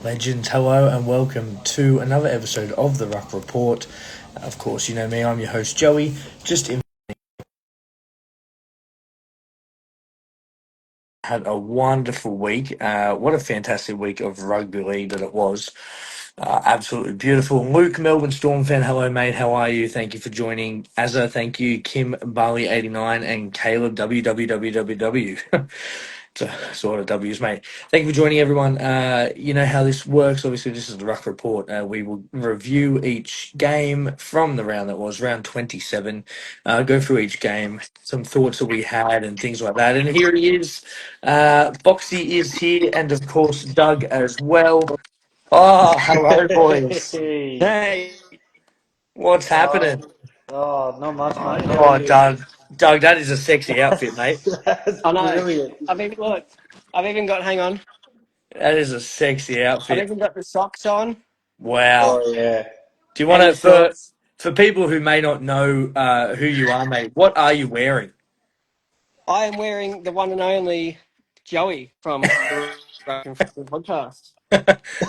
Legends, hello and welcome to another episode of the Ruck Report. Of course, you know me, I'm your host Joey. Had a wonderful week. What a fantastic week of rugby league that it was. Absolutely beautiful. Luke, Melbourne Storm fan, hello mate, how are you? Thank you for joining. Azza, thank you. Kim Barley89 and Caleb WWWWW. It's a lot of W's, mate. Thank you for joining, everyone. You know how this works. Obviously, this is the Ruck Report. We will review each game from the round that was round 27. Go through each game, some thoughts that we had, and things like that. And here he is. Boxy is here, and of course, Doug as well. Oh, hello, boys. Hey. Hey, What's Uh, happening? not much, mate. How are Oh, you? Doug, that is a sexy outfit, mate. That's I know. brilliant. I've even look. I've even got. Hang on. That is a sexy I've outfit. even got the socks on Wow. Oh, yeah. Do you want and the to shorts. for people who may not know who you are, mate? What are you wearing? I am wearing the one and only Joey from the podcast.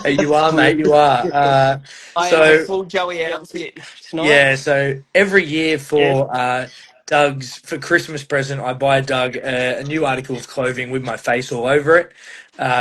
You That's are, mate. You brilliant. are. I am in So full Joey outfit tonight. yeah. So every year Yeah. for Doug's for Christmas present, I buy Doug a new article of clothing with my face all over it.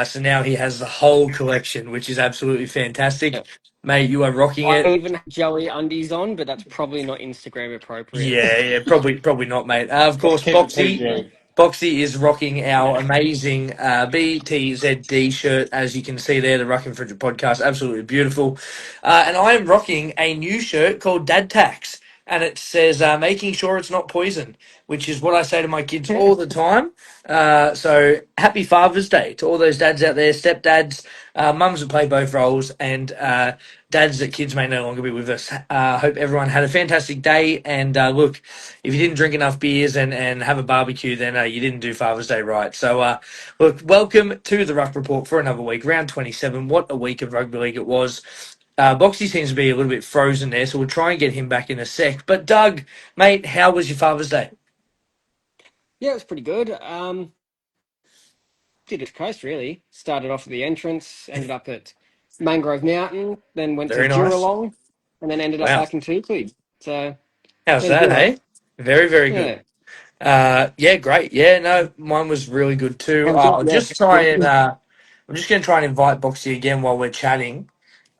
So now he has the whole collection, which is absolutely fantastic, mate. You are rocking I it. even have Joey undies on, but that's probably not Instagram appropriate. Yeah, probably not, mate. Of Gotta course, keep it Boxy. PG. Boxy is rocking our Yeah. amazing BTZD shirt, as you can see there, the Rucking Fridge podcast. Absolutely beautiful. And I am rocking a new shirt called Dad Tax, and it says, making sure it's not poison, which is what I say to my kids all the time. So happy Father's Day to all those dads out there, stepdads, mums that play both roles, and dads that kids may no longer be with us. Hope everyone had a fantastic day. And look, if you didn't drink enough beers and have a barbecue, then you didn't do Father's Day right. So, look, welcome to the Ruck Report for another week, round 27. What a week of rugby league it was. Boxy seems to be a little bit frozen there, so we'll try and get him back in a sec. But, Doug, mate, how was your Father's Day? Yeah, it was pretty good. Did it coast really. Started off at the entrance, ended up at Mangrove Mountain, then went to Very nice. Juralong, and then ended up Wow. back in Tucli. So How's it was that, good. hey? Very, very good. Yeah. Yeah, great. Yeah, no, mine was really good too. How was it? I'll Yeah. just try and I'm just going to try and invite Boxy again while we're chatting.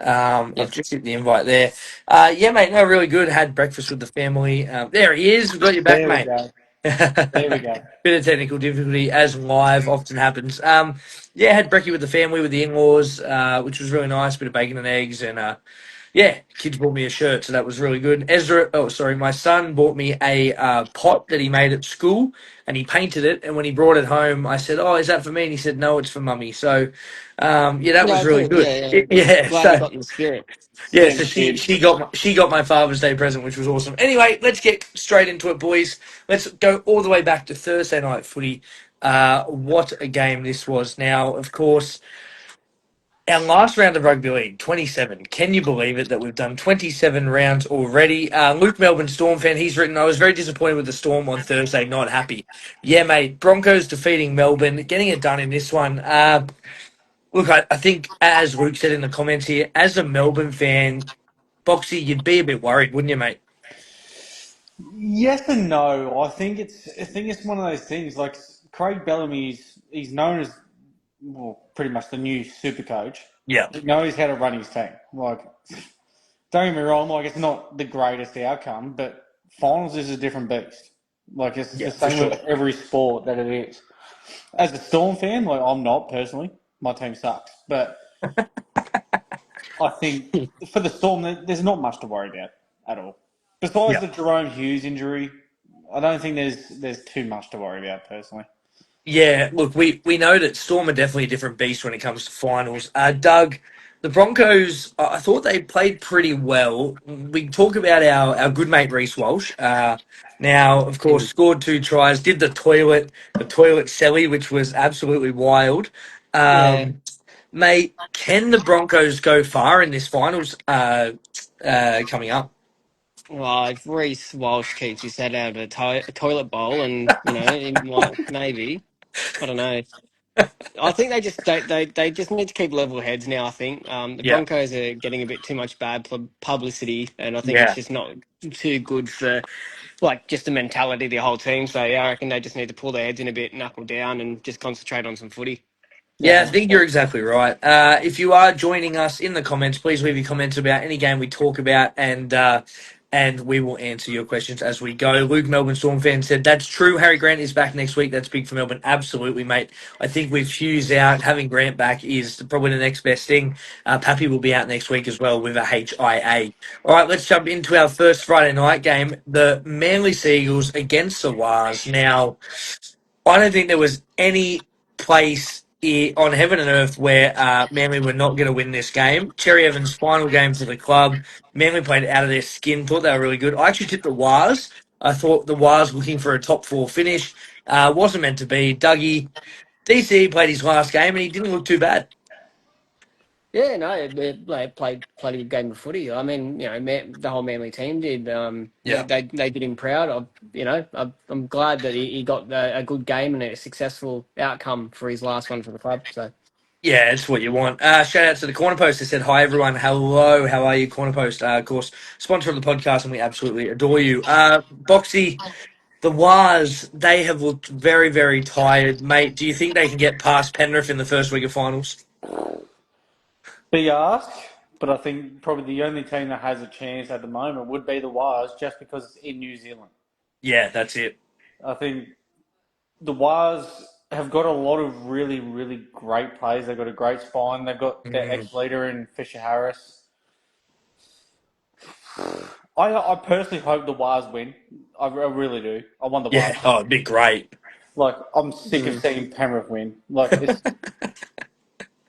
Yeah. I've just hit the invite there. Yeah, mate, no, really good. Had breakfast with the family. There he is. We've got you back, There we mate. go. There we Bit go. of technical difficulty, as live often happens. Yeah, had brekkie with the family, with the in-laws, which was really nice. Bit of bacon and eggs, and yeah, kids bought me a shirt, so that was really good. My son bought me a pot that he made at school, and he painted it. And when he brought it home, I said, "Oh, is that for me?" And he said, "No, it's for mummy." So, yeah, that Yeah, was I really could. good. Yeah, yeah. Yeah, Glad he so got in the spirit. yeah, so Thanks, she kid. she got my Father's Day present, which was awesome. Anyway, let's get straight into it, boys. Let's go all the way back to Thursday night footy. What a game this was! Now, of course, our last round of rugby league, 27. Can you believe it that we've done 27 rounds already? Luke Melbourne Storm fan, he's written, I was very disappointed with the Storm on Thursday, not happy. Yeah, mate, Broncos defeating Melbourne, getting it done in this one. Look, I think, as Luke said in the comments here, as a Melbourne fan, Boxy, you'd be a bit worried, wouldn't you, mate? Yes and no. I think it's one of those things. Like Craig Bellamy, he's known as well, pretty much the new super coach. Yeah. He knows how to run his team. Like, don't get me wrong. Like, it's not the greatest outcome, but finals is a different beast. Like, it's Yeah, the for same with sure. every sport that it is. As a Storm fan, like I'm not personally, my team sucks. But I think for the Storm, there's not much to worry about at all. Besides Yeah. the Jerome Hughes injury, I don't think there's too much to worry about personally. Yeah, look, we know that Storm are definitely a different beast when it comes to finals. Doug, the Broncos, I thought they played pretty well. We talk about our good mate Reece Walsh. Now, of course, Mm. scored two tries, did the toilet celly, which was absolutely wild. Yeah. Mate, can the Broncos go far in this finals coming up? Well, if Reese Walsh keeps his head out of a toilet bowl, and he might maybe. I don't know. I think they just need to keep level heads now. I think the Yeah, Broncos are getting a bit too much bad publicity, and I think it's yeah. just not too good for like just the mentality of the whole team. So yeah, I reckon they just need to pull their heads in a bit, knuckle down, and just concentrate on some footy. Yeah, Yeah, I think you're 100%. exactly right. If you are joining us in the comments, please leave your comments about any game we talk about, and we will answer your questions as we go. Luke, Melbourne Storm fan, said that's true. Harry Grant is back next week. That's big for Melbourne. Absolutely, mate. I think with Hughes out, having Grant back is probably the next best thing. Pappy will be out next week as well with a HIA. All right, let's jump into our first Friday night game: the Manly Seagulls against the Wars. Now, I don't think there was any place on heaven and earth where Manly were not going to win this game. Cherry Evans' final game for the club. Manly played out of their skin. Thought they were really good. I actually tipped the Wars. I thought the Wars looking for a top four finish. Wasn't meant to be. Dougie DC played his last game and he didn't look too bad. Yeah, no, they played a good game of footy. I mean, the whole Manly team did. Yeah. They did him proud. I'm glad that he got a good game and a successful outcome for his last one for the club. So Yeah, it's what you want. Shout out to the Corner Post. They said, hi, everyone. Hello. How are you, Corner Post? Of course, sponsor of the podcast, and we absolutely adore you. Boxy, the Wars, they have looked very, very tired. Mate, do you think they can get past Penrith in the first week of finals? Be asked, but I think probably the only team that has a chance at the moment would be the Wires, just because it's in New Zealand. Yeah, that's it. I think the Wires have got a lot of really, really great players. They've got a great spine. They've got their Mm. ex-leader in Fisher Harris. I personally hope the Wires win. I really do. I want the Wires Yeah, to oh, win. it'd be great. Like, I'm sick of mm. seeing Penrith win. Like,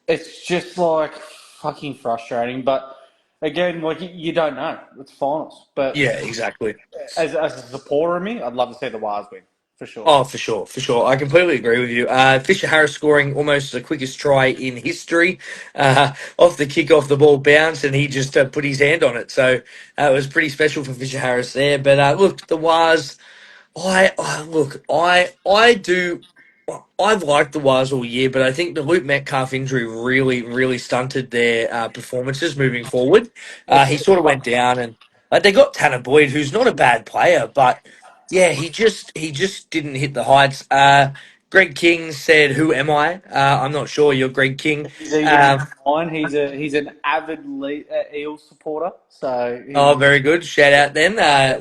it's just like fucking frustrating. But again, like you don't know. It's finals. But Yeah, exactly. as a supporter of me, I'd love to see the Wires win for sure. Oh, for sure, for sure. I completely agree with you. Fisher Harris scoring almost the quickest try in history. Off the kick, off the ball bounced, and he just put his hand on it. So it was pretty special for Fisher Harris there. But look, the Wars. I do. I've liked the Wires all year, but I think the Luke Metcalf injury really, really stunted their performances moving forward. It's He sort of went down, and they got Tanner Boyd, who's not a bad player, but yeah, he just didn't hit the heights. Greg King said, "Who am I?" I'm not sure. You're Greg King. He's even in Um, mine. He's an avid Eels supporter. So Oh, he very good. Shout out then.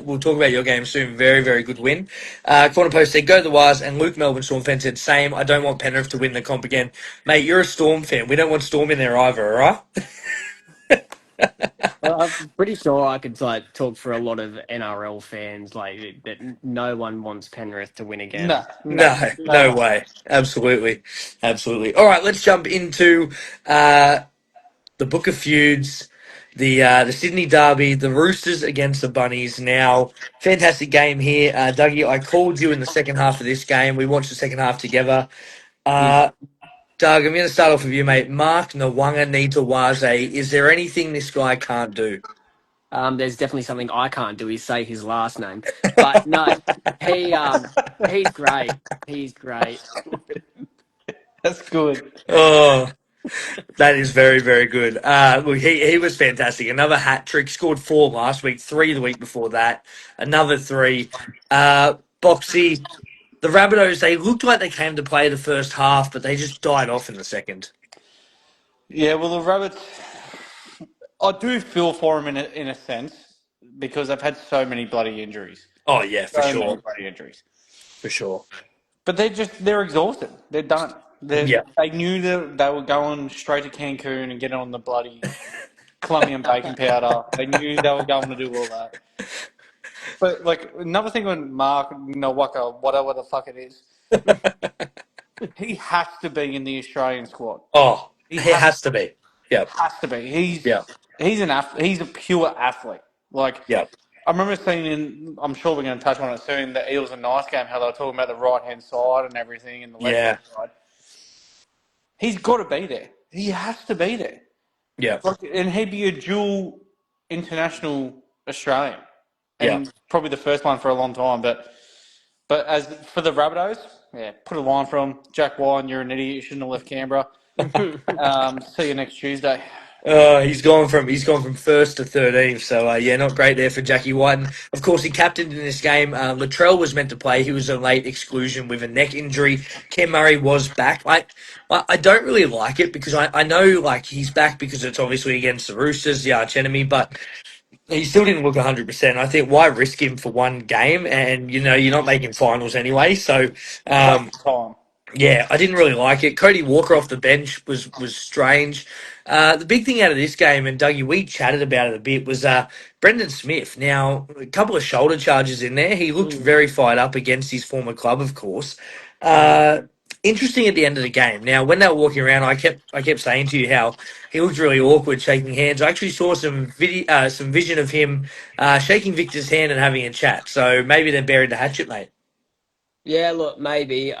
We'll talk about your game soon. Very, very good win. Corner Post said, go the Wires, and Luke Melbourne Storm fan said, same. I don't want Penrith to win the comp again. Mate, you're a Storm fan. We don't want Storm in there either, all right? Well, I'm pretty sure I could like talk for a lot of NRL fans that no one wants Penrith to win again. no No, no no way. way. Absolutely. Absolutely. All right, let's jump into the Book of Feuds, the Sydney Derby, the Roosters against the Bunnies. Now, fantastic game here, Dougie. I called you in the second half of this game. We watched the second half together. Mm. Uh, Doug, I'm going to start off with you, mate. Mark Nwanga Nitawaze. Is there anything this guy can't do? There's definitely something I can't do is say his last name, but no, he he's great. He's great. That's good. Oh, that is very, very good. Look, he was fantastic. Another hat trick. Scored four last week, three the week before that. Another three. Boxy. The Rabbitohs, they looked like they came to play the first half, but they just died off in the second. Yeah, well, the Rabbits, I do feel for them in a sense because they've had so many bloody injuries, Oh, yeah, for so many sure. bloody injuries. For sure. But they're exhausted. They're done. Yeah. They knew that they were going straight to Cancun and getting on the bloody Colombian baking powder. They knew they were going to do all that. But like another thing on Mark Nawaka, whatever the fuck it is, he has to be in the Australian squad. Oh, He he has to be. Yep. has to be. Yep. He's a pure athlete. Like Yep. I remember seeing in. I'm sure we're going to touch on it soon. The Eels and Nice game, how they were talking about the right hand side and everything, and the left hand Yeah. side. He's got to be there. He has to be there. Yep. Like, and he'd be a dual international Australian, Yep. and probably the first one for a long time. But as for the Rabbitohs. yeah, put a line from Jack Wine. You're an idiot. You shouldn't have left Canberra. See you next Tuesday. He's gone from first to 13th, so yeah, not great there for Jackie White. And of course, he captained in this game. Latrell was meant to play; he was a late exclusion with a neck injury. Cam Murray was back. I don't really like it because I know like he's back because it's obviously against the Roosters, the arch enemy, but he still didn't look 100%. I think why risk him for one game, and you're not making finals anyway, so. Waste Um, of time. yeah, I didn't really like it. Cody Walker off the bench was strange. The big thing out of this game, and Dougie, we chatted about it a bit, was Brendan Smith. Now, a couple of shoulder charges in there. He looked Mm. very fired up against his former club, of course. Uh, Interesting at the end of the game. Now, when they were walking around, I kept saying to you how he looked really awkward shaking hands. I actually saw some vision of him shaking Victor's hand and having a chat. So maybe they buried the hatchet, mate. Yeah, look, maybe.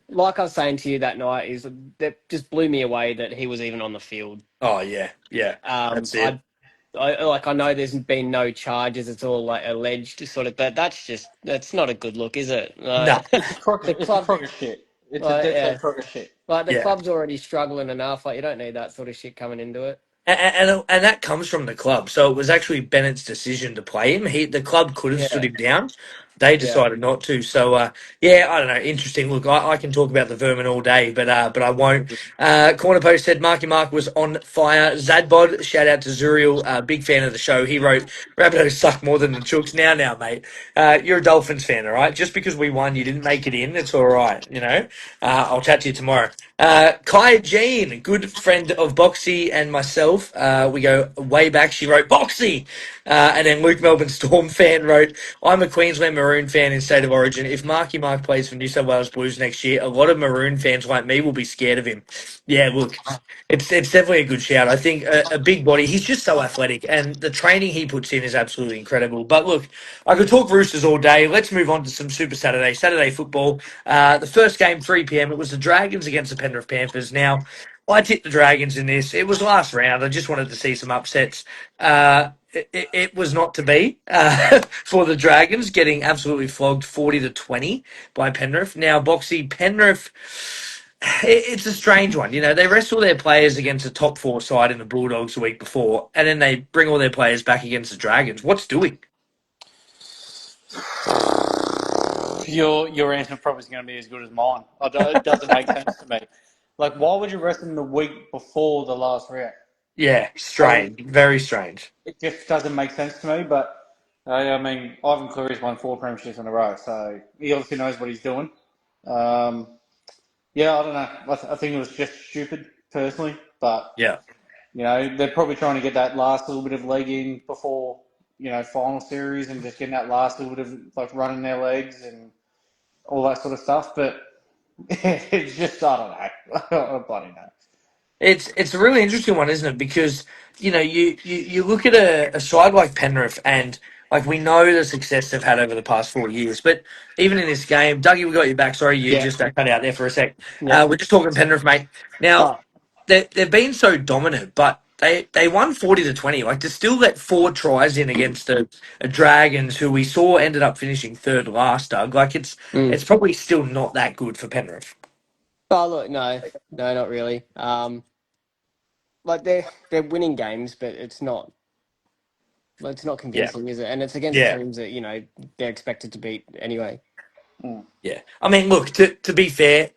Like I was saying to you that night, is that just blew me away that he was even on the field. Oh yeah, yeah, Um, that's it. I, I know there's been no charges; it's all like alleged sort of, but that's not a good look, is it? No. It's a crock. The It's a club, crock of shit. It's a like, dead set yeah, crock of shit. like the Yeah. club's already struggling enough. Like you don't need that sort of shit coming into it. And that comes from the club. So it was actually Bennett's decision to play him. The club could have stood Yeah, him down. They yeah. decided not to. So yeah, I don't know. Interesting. Look, I can talk about the vermin all day, but I won't. Corner post said Marky Mark was on fire. Zadbod, shout out to Zuriel, big fan of the show. He wrote, "Rabbitohs suck more than the Chooks." Now, mate. You're a Dolphins fan, all right? Just because we won, you didn't make it in. It's all right, you know. I'll chat to you tomorrow. Kai Jean, good friend of Boxy and myself. We go way back. She wrote Boxy. And then Luke Melbourne Storm fan wrote, I'm a Queensland Maroon fan in State of Origin. If Marky Mark plays for New South Wales Blues next year, a lot of Maroon fans like me will be scared of him. Yeah, look, it's definitely a good shout. I think a big body. He's just so athletic, and the training he puts in is absolutely incredible. But look, I could talk Roosters all day. Let's move on to some Super Saturday football. The first game, 3 p.m. It was the Dragons against the Penrith Panthers. Now, I tipped the Dragons in this. It was last round. I just wanted to see some upsets. It was not to be for the Dragons, getting absolutely flogged 40-20 by Penrith. Now, Boxy, Penrith, it's a strange one. They rest all their players against a top four side in the Bulldogs the week before, and then they bring all their players back against the Dragons. What's doing? Your answer probably is going to be as good as mine. It doesn't make sense to me. Like, why would you rest them the week before the last round? Yeah, Like, strange. Very strange. it just doesn't make sense to me. But I mean, Ivan Cleary's won 4 premierships in a row, so he obviously knows what he's doing. Um, yeah, I don't know. I think it was just stupid, personally. But Yeah. they're probably trying to get that last little bit of leg in before final series, and just getting that last little bit of like running their legs and all that sort of stuff. But it's just, I don't know. I don't bloody know. It's a really interesting one, isn't it? Because you look at a side like Penrith, and like we know the success they've had over the past 4 years, but even in this game, Dougie, we got you back. Sorry, you Yeah, just cut out there for a sec. yeah. We're just talking Penrith, mate. Now Oh, they've been so dominant, but they won 40-20. Like to still let 4 tries in against a Dragons who we saw ended up finishing third last, Doug. Like mm. it's probably still not that good for Penrith. Oh, look, no, not really. Like they're winning games, but it's not Yeah, convincing, is it? And it's against yeah. teams that they're expected to beat anyway. Mm. Yeah, I mean, look. To be fair,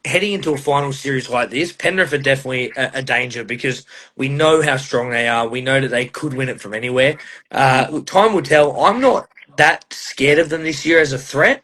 heading into a final series like this, Penrith are definitely a danger because we know how strong they are. We know that they could win it from anywhere. Look, time will tell. I'm not that scared of them this year as a threat.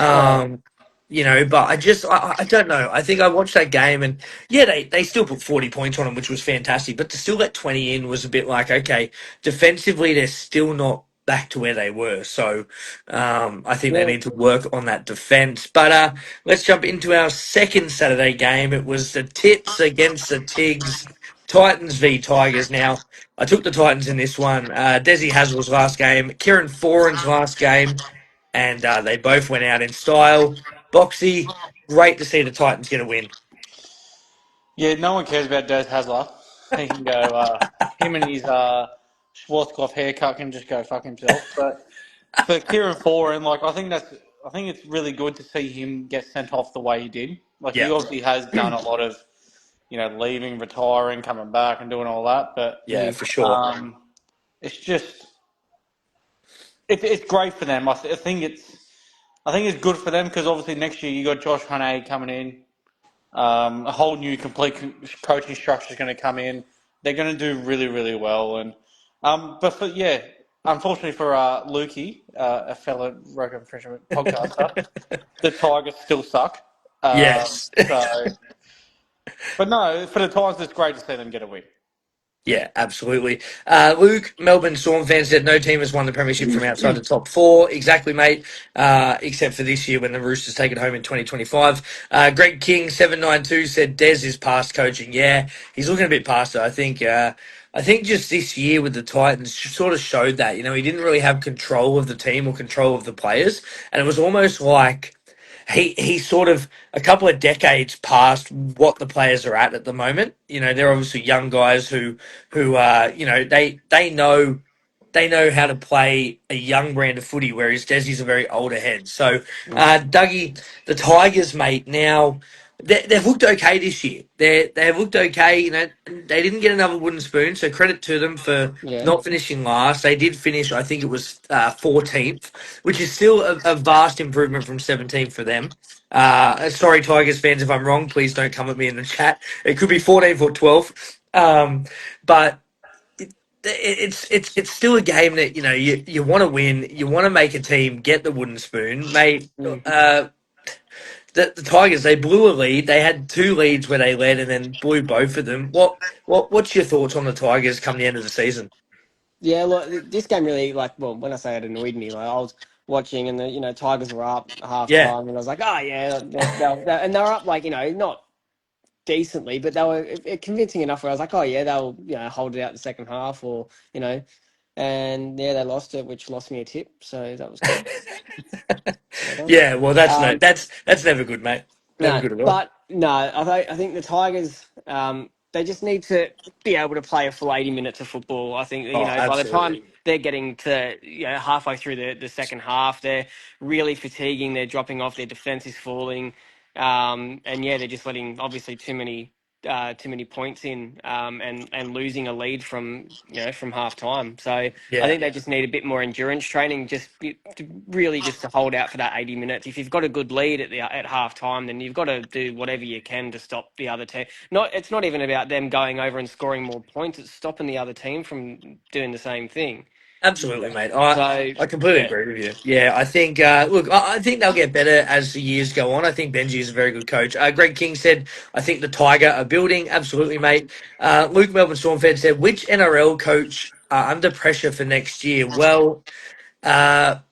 Oh, Um, but I don't know. I think I watched that game and yeah, they still put 40 points on them, which was fantastic. But to still let 20 in was a bit like, okay, defensively they're still not back to where they were. So I think they yeah. need to work on that defence. But let's jump into our second Saturday game. It was the Tits against the Tigs. Titans v Tigers. Now, I took the Titans in this one. Desi Hazel's last game, Kieran Foran's last game, and they both went out in style. Boxy, great to see the Titans get a win. Yeah, no one cares about Des Hasler. He can go, him and his Schwarzkopf haircut can just go fuck himself. But for Kieran Foran, like, I think that's I think it's really good to see him get sent off the way he did. Like he Yeah, obviously has done a lot of, leaving, retiring, coming back, and doing all that. But yeah, for sure. um, it's just it's great for them. I think it's good for them because obviously next year you got Josh Hannay coming in. A whole new complete coaching structure is going to come in. They're going to do really, really well. And unfortunately for Lukey, a fellow Rogue Infringement podcaster, the Tigers still suck. Yes. But no, for the Tigers, it's great to see them get a win. Yeah, absolutely. Luke, Melbourne Storm fan said no team has won the premiership from outside the top four. Exactly, mate. Except for this year when the Roosters take it home in 2025. Greg King 792 said Des is past coaching. Yeah, he's looking a bit past it. I think just this year with the Titans sort of showed that. He didn't really have control of the team or control of the players, and it was almost like he sort of a couple of decades past what the players are at the moment. They're obviously young guys who they know how to play a young brand of footy, whereas Desi's a very older head. So, Dougie, the Tigers, mate, now they've looked okay this year. They've looked okay. They didn't get another wooden spoon, so credit to them for Yeah. not finishing last. They did finish, I think it was 14th, which is still a vast improvement from 17th for them. Sorry, Tigers fans, if I'm wrong, please don't come at me in the chat. It could be 14th or 12th. But it's still a game that you want to win, you want to make a team get the wooden spoon, mate. Mm. The Tigers, they blew a lead. They had two leads where they led and then blew both of them. What's your thoughts on the Tigers come the end of the season? Yeah, look, this game really, like, well, when I say it annoyed me, like, I was watching and the Tigers were up at half Yeah, time and I was like, oh, yeah, and they were up, like, not decently, but they were convincing enough where I was like, oh, yeah, they'll, hold it out the second half or, and yeah, they lost it, which lost me a tip. So that was good. Well done. yeah. Well, that's no, Um, that's never good, mate. Never No, good at all. but no, I think the Tigers, they just need to be able to play a full 80 minutes of football. I think, Oh, by the time absolutely. they're getting to, halfway through the second half, they're really fatiguing. They're dropping off. Their defense is falling. And yeah, they're just letting obviously too many points in, and losing a lead from half time. So I Yeah. think they just need a bit more endurance training, really just to hold out for that 80 minutes. If you've got a good lead at half time, then you've got to do whatever you can to stop the other team. It's not even about them going over and scoring more points. It's stopping the other team from doing the same thing. Absolutely, mate. I So completely yeah, agree with you. Yeah, I think. Look, I think they'll get better as the years go on. I think Benji is a very good coach. Greg King said, "I think the Tiger are building." Absolutely, mate. Luke Melbourne Stormfed said, "Which NRL coach are under pressure for next year?" Well,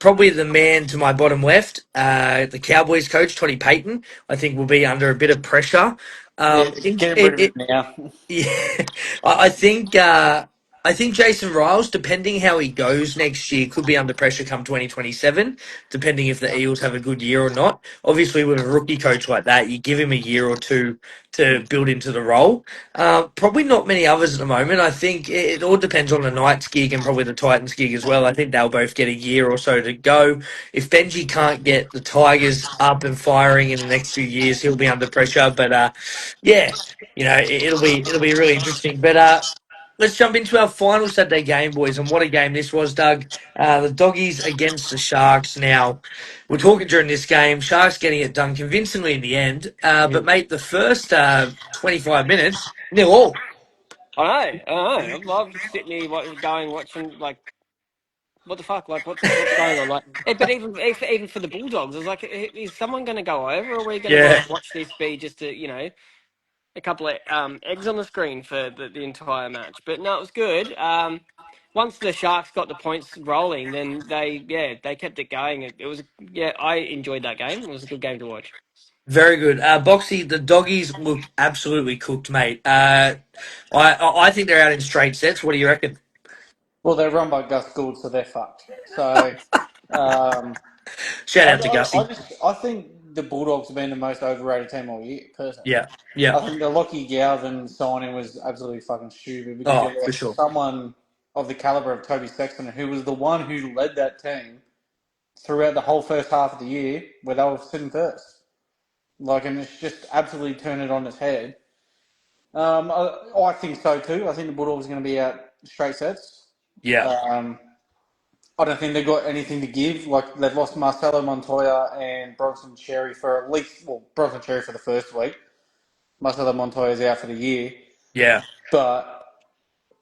probably the man to my bottom left, the Cowboys coach Toddy Payton. I think will be under a bit of pressure. Yeah, I think getting rid of him now. yeah, I think I think Jason Riles, depending how he goes next year, could be under pressure come 2027, depending if the Eagles have a good year or not. Obviously, with a rookie coach like that, you give him a year or two to build into the role. Probably not many others at the moment. I think it all depends on the Knights gig and probably the Titans gig as well. I think they'll both get a year or so to go. If Benji can't get the Tigers up and firing in the next few years, he'll be under pressure. But yeah, it'll be really interesting. But let's jump into our final Saturday game, boys. And what a game this was, Doug. The Doggies against the Sharks. Now, we're talking during this game. Sharks getting it done convincingly in the end. But mate, the first 25 minutes, nil all. I know. I love sitting here watching like what the fuck? Like, what's going on? Like, but even for the Bulldogs, I was like, is someone going to go over, or are we going to Yeah, like watch this be just a couple of eggs on the screen for the entire match? But no, it was good. Once the Sharks got the points rolling, then they kept it going. It was I enjoyed that game. It was a good game to watch. very good. Boxy, the Doggies look absolutely cooked, mate. I think they're out in straight sets. What do you reckon? Well, they're run by Gus Gould, so they're fucked. So, um, Shout out to Gussie. I think the Bulldogs have been the most overrated team all year, personally. Yeah, yeah. I think the Lockie Galvin signing was absolutely fucking stupid because you Oh, for lost sure. someone of the caliber of Toby Sexton, who was the one who led that team throughout the whole first half of the year where they were sitting first. Like, and it's just absolutely turned it on its head. I think so too. I think the Bulldogs are going to be out straight sets. Yeah, Um, I don't think they've got anything to give. Like, they've lost Marcelo Montoya and Bronson Cherry for at least, well, Bronson Cherry for the first week. Marcelo Montoya's out for the year. yeah, But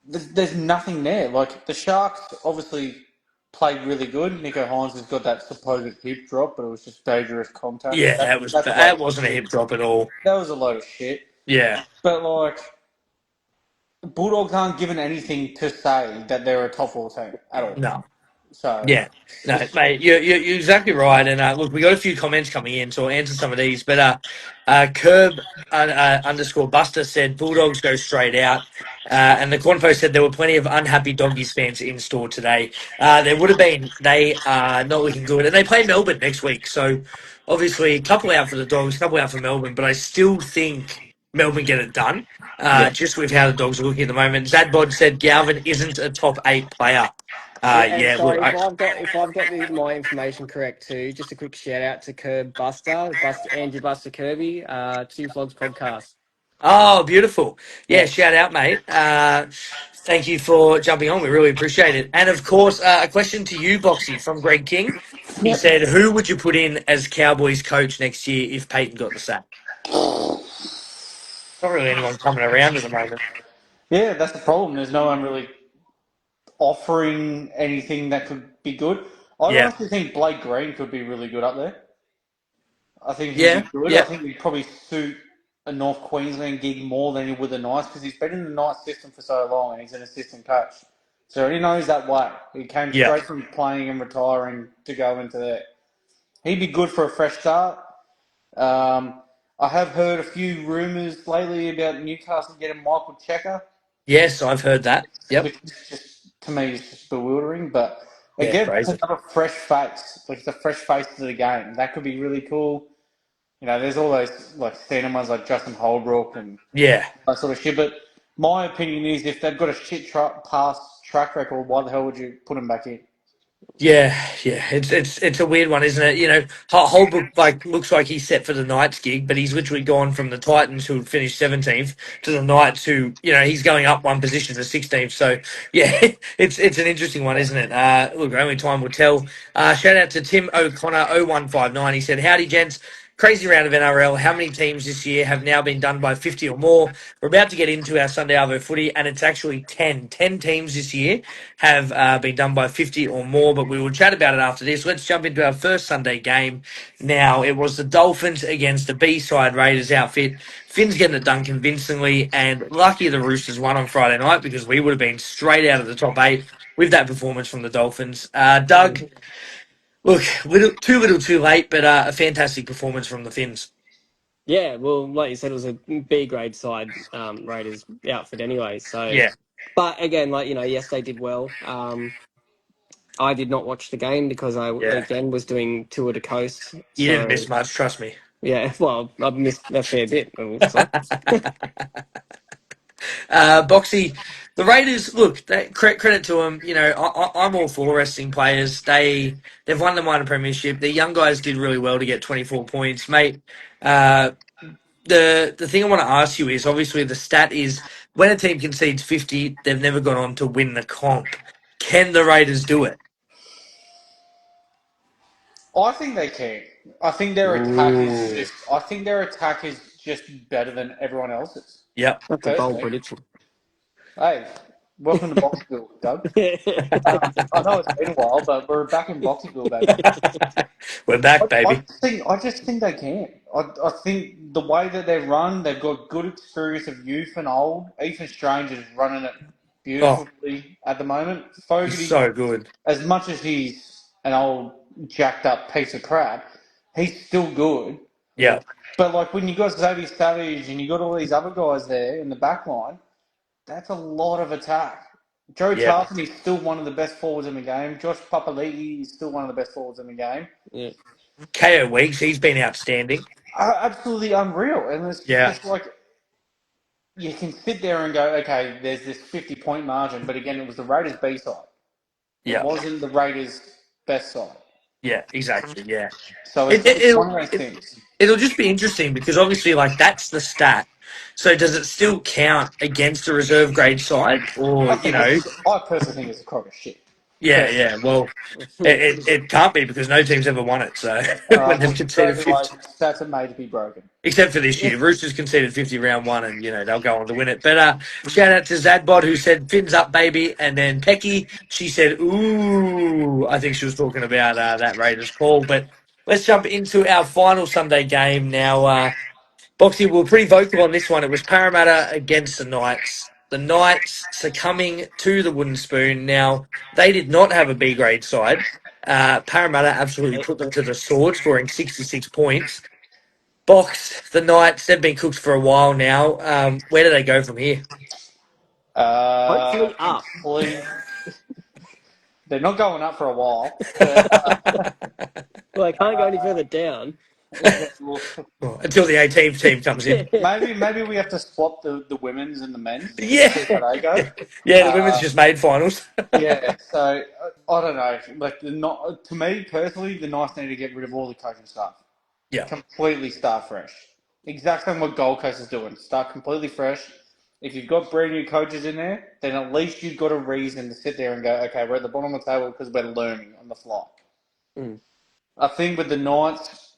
there's nothing there. Like, the Sharks obviously played really good. Nico Hines has got that supposed hip drop, but it was just dangerous contact. yeah. That's a load That of wasn't a shit. hip drop at all. That was a load of shit. Yeah, But, like, Bulldogs aren't given anything to say that they're a top four team at all. no. So, Yeah, no, it's, mate, you're exactly right. And look, we got a few comments coming in, so I'll answer some of these. But Curb underscore Buster said Bulldogs go straight out. And the Quanfo said there were plenty of unhappy Doggies fans in store today. There would have been. They are not looking good. And they play Melbourne next week. So obviously, a couple out for the Dogs, a couple out for Melbourne. But I still think Melbourne get it done, yeah. just with how the Dogs are looking at the moment. Zadbod said Galvin isn't a top 8 player. Yeah, and Yeah, look, sorry if I've got my information correct too. Just a quick shout out to Andrew Buster Kirby, Two Flogs podcast. oh, beautiful. Yeah, Yeah, shout out, mate. Thank you for jumping on. We really appreciate it. And of course, a question to you, Boxy, from Greg King. He Yep. said, who would you put in as Cowboys coach next year if Peyton got the sack? Not really anyone coming around at the moment. Yeah, that's the problem. There's no one really offering anything that could be good. I Yeah, honestly think Blake Green could be really good up there. I think he'd be yeah, good. I yeah, think he'd probably suit a North Queensland gig more than he would the Knights because he's been in the Knights system for so long and he's an assistant coach. So he knows that way. He came yeah. straight from playing and retiring to go into there. He'd be good for a fresh start. Um, I have heard a few rumours lately about Newcastle getting Michael Checker, Yes, I've heard that. Yep. which is just, to me, is just bewildering. But Yeah, again, crazy. another fresh face, like it's a fresh face to the game. That could be really cool. You know, there's all those like standard ones like Justin Holbrook and Yeah. that sort of shit. But my opinion is, if they've got a shit past track record, why the hell would you put them back in? Yeah, yeah, it's a weird one, isn't it? You know, Holbrook looks like he's set for the Knights gig, but he's literally gone from the Titans who finished 17th to the Knights who, he's going up one position to 16th. So yeah, it's an interesting one, isn't it? Look, only time will tell. Shout out to Tim O'Connor 0159. He said, "Howdy, gents." Crazy round of NRL. How many teams this year have now been done by 50 or more? We're about to get into our Sunday Arvo footy, and it's actually 10. 10 teams this year have been done by 50 or more, but we will chat about it after this. Let's jump into our first Sunday game. Now, it was the Dolphins against the B-side Raiders outfit. Finn's getting it done convincingly, and lucky the Roosters won on Friday night because we would have been straight out of the top 8 with that performance from the Dolphins. Doug, look, too little too late, but a fantastic performance from the Finns. yeah. Well, like you said, it was a B grade side Raiders outfit anyway. So, Yeah, but again, yes, they did well. I did not watch the game because I yeah. again was doing tour de coast. You didn't So miss much, trust me. yeah, well, I've missed a fair bit. It looks like. Boxy, the Raiders. Look, credit to them. I'm all for resting players. They've won the minor premiership. The young guys did really well to get 24 points, mate. Uh, the thing I want to ask you is obviously the stat is when a team concedes 50, they've never gone on to win the comp. Can the Raiders do it? I think they can. I think their attack is Ooh, just. I think their attack is just better than everyone else's. Yep. that's a bold Personally, prediction. hey, welcome to Boxville, Doug. I know it's been a while, but we're back in Boxville, baby. We're I, back, I baby. just think. I just think they can. I think the way that they run, they've got good experience of youth and old. Ethan Strange is running it Oh, beautifully at the moment. he's Fogarty, so good. as much as he's an old jacked up piece of crap, he's still good. Yeah, Yeah, But like when you got Xavier Savage and you got all these other guys there in the back line, that's a lot of attack. Joe yeah. Tarpon is still one of the best forwards in the game. Josh Papali'i is still one of the best forwards in the game. yeah, KO Weeks, he's been outstanding. Absolutely unreal. And it's Yeah, just like you can sit there and go, okay, there's this 50-point margin, but again, it was the Raiders' B side. It yeah. wasn't the Raiders' best side. Yeah, exactly. Yeah. So It, it, it's it'll, one of those it, things. it'll just be interesting because obviously, like, that's the stat. So does it still count against a reserve grade side or, I personally think it's a crock of shit. yeah, Personally. yeah. Well, it can't be because no team's ever won it. So when they've Well, conceded straight away, 50, stats are made to be broken. except for this year, Roosters conceded 50 round one, and they'll go on to win it. But shout out to Zadbot who said fins up, baby, and then Pecky she said ooh. I think she was talking about that Raiders call. But let's jump into our final Sunday game now. Boxy, we were pretty vocal on this one. It was Parramatta against the Knights. The Knights succumbing to the wooden spoon. Now, they did not have a B grade side. Parramatta absolutely put them to the sword, scoring 66 points. Box, the Knights, they've been cooked for a while now. Where do they go from here? Hopefully up. Complete. They're not going up for a while, but Well, I can't go any further down. Until the 18th team comes in. maybe we have to swap the women's and the men's just to Yeah. see how they go. Yeah, the women's Uh, just made finals. yeah, so I don't know. Like not to me personally, the Knights need to get rid of all the coaching staff. Yeah. Completely start fresh. Exactly what Gold Coast is doing. Start completely fresh. If you've got brand new coaches in there, then at least you've got a reason to sit there and go, okay, we're at the bottom of the table because we're learning on the fly. Mm. I think with the Knights,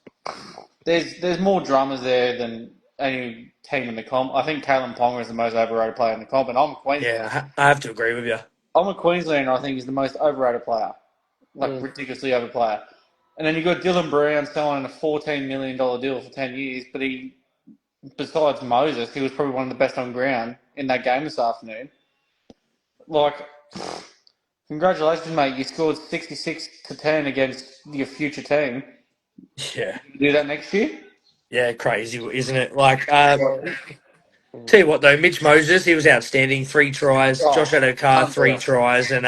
there's more dramas there than any team in the comp. I think Kalen Ponga is the most overrated player in the comp, and I'm a Queenslander. Yeah, I have to agree with you. I'm a Queenslander. I think he's the most overrated player, like Mm. ridiculously over player. And then you got Dylan Brown selling a $14 million deal for 10 years, but besides Moses, he was probably one of the best on ground in that game this afternoon. Like, congratulations, mate! You scored 66-10 against your future team. Yeah. You do that next year? Yeah, crazy, isn't it? Like, Well, tell you what though, Mitch Moses, he was outstanding. 3 tries. Josh Oh, Adokar, three unreal. tries, and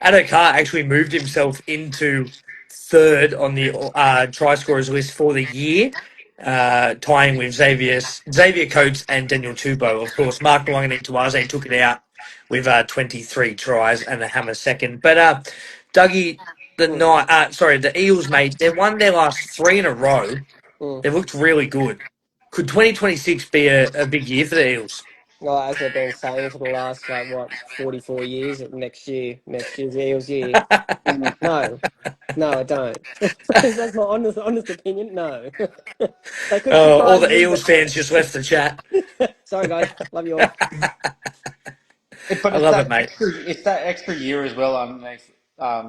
Adokar actually moved himself into third on the try scorers list for the year, tying with Xavier Coates and Daniel Tupou. Of course, Mark Long and Tuaze took it out with 23 tries and a hammer second. But Dougie, mm, the Eels, mate, they won their last three in a row. mm. They've looked really good. Could 2026 be a big year for the Eels? Well, as they've been saying for the last like what 44 years, next year's Eels year. No, no, I don't. That's my honest opinion. No, they could All surprise the me, Eels but fans just left the chat. sorry guys, love you all. But I love it, mate. it's that extra year as well underneath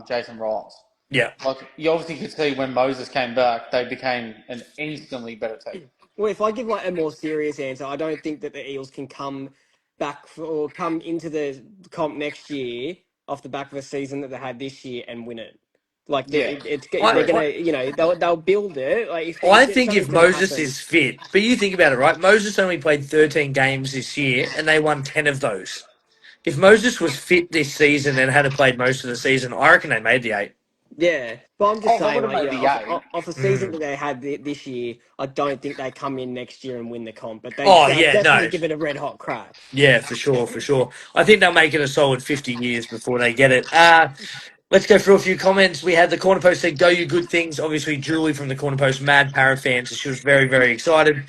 Jason Riles. Yeah, Like you obviously could see when Moses came back, they became an instantly better team. Well, if I give like a more serious answer, I don't think that the Eels can come back or come into the comp next year off the back of a season that they had this year and win it. Like Yeah, they're I, agreed. gonna, they'll build it. Like I if think if something's gonna Moses happen. is fit, but you think about it, right? Moses only played 13 games this year, and they won 10 of those. If Moses was fit this season and had played most of the season, I reckon they made the eight. Yeah, but I'm just Oh, they saying, would have like, made the off, eight. off a season Mm. that they had this year, I don't think they come in next year and win the comp, but Oh they'll yeah, definitely no, give it a red hot crack. yeah, for sure, for sure. I think they'll make it a solid 50 years before they get it. Let's go through a few comments. We had the Corner Post said, "Go you good things." Obviously, Julie from the Corner Post, mad Para fan, so she was very, very excited.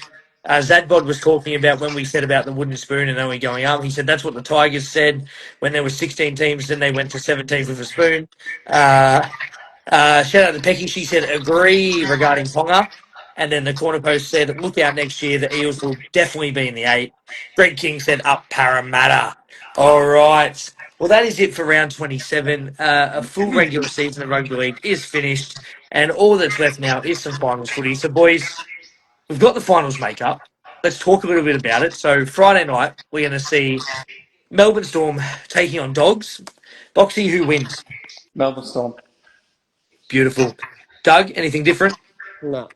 Zadbod was talking about when we said about the wooden spoon and only going up. He said that's what the Tigers said when there were 16 teams, then they went to 17 with a spoon. Uh, shout out to Pecky. She said agree regarding Ponga. And then the Corner Post said, look out next year. The Eels will definitely be in the eight. Greg King said up Parramatta. All right. Well, that is it for round 27. A full regular season of Rugby League is finished. And all that's left now is some finals footy. So, boys, we've got the finals makeup. Let's talk a little bit about it. So, Friday night, we're going to see Melbourne Storm taking on Dogs. Boxy, who wins? Melbourne Storm. Beautiful. Doug, anything different? No,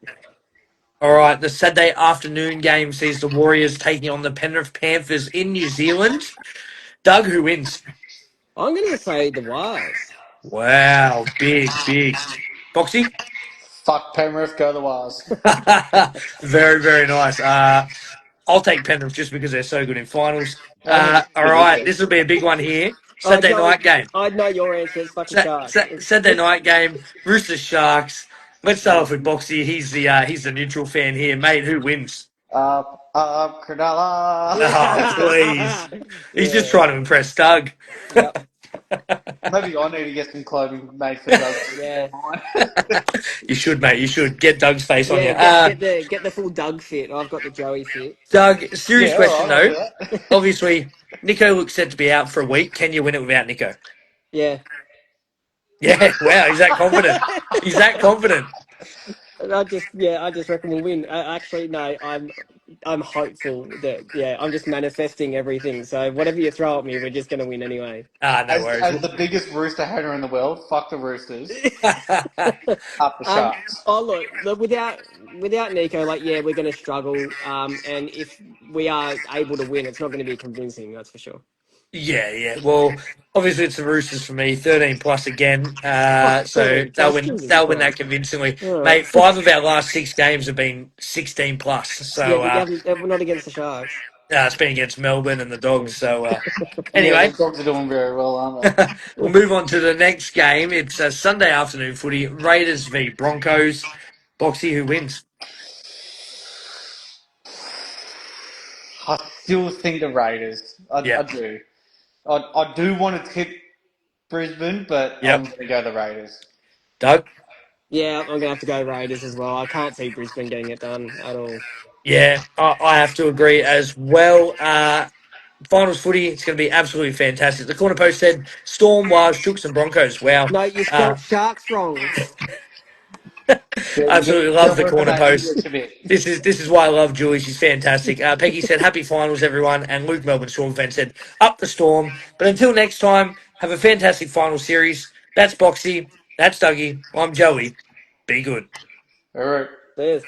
All right, the Saturday afternoon game sees the Warriors taking on the Penrith Panthers in New Zealand. Doug, who wins? I'm gonna say the Wars. Wow, big, big. Boxy? Fuck Penrith, go the Wars. Very, very nice. I'll take Penrith just because they're so good in finals. Penrith All is right, ridiculous. this will be a big one here. Saturday Joey, night game. I know your answer. It's fucking Sharks. Saturday night game. Roosters Sharks. Let's start off with Boxy. He's the neutral fan here, mate. Who wins? Up, Cronulla. Oh, please. He's just Yeah. trying to impress Doug. Yep. Maybe I need to get some clothing made for Doug. Yeah. You should, mate. You should get Doug's face on you. Yeah. Get the full Doug fit. I've got the Joey fit. Doug, serious Yeah, all question right, I'll though. do that. Obviously, Nico looks set to be out for a week. Can you win it without Nico? Yeah. Yeah. Wow. He's that confident. He's that confident. I just reckon we'll win. Actually, no, I'm hopeful that I'm just manifesting everything. So whatever you throw at me, we're just gonna win anyway. Ah, no worries. As the biggest rooster hater in the world, fuck the Roosters. Up the um. Sharks. Oh look, without Nico, like we're gonna struggle. And if we are able to win, it's not going to be convincing. That's for sure. Yeah. Well, obviously it's the Roosters for me. 13 plus again. Oh, So 13 they'll plus. win. Jesus They'll win that Christ. convincingly, All right. mate. 5 of our last 6 games have been 16 plus. Yeah, So but we're not against the Sharks. it's been against Melbourne and the Dogs. So Yeah, the anyway, Dogs are doing very well, aren't they? we'll move on to the next game. It's a Sunday afternoon footy. Raiders v Broncos. Boxy, who wins? I still think the Raiders. I Yep. do. I do want to tip Brisbane, but I'm Yep. going to go the Raiders. Doug? Yeah, I'm gonna have to go Raiders as well. I can't see Brisbane getting it done at all. Yeah, I have to agree as well. Finals footy, it's going to be absolutely fantastic. The corner post said Storm, Wales, Chooks and Broncos. Wow. No, you Uh, spelt Sharks wrong. Yeah, absolutely you love got to the work on corner that post. English a bit. This is why I love Julie. She's fantastic. Peggy said, happy finals, everyone. And Luke Melbourne Storm fan said, up the Storm. But until next time, have a fantastic final series. That's Boxy. That's Dougie. I'm Joey. Be good. All right. There's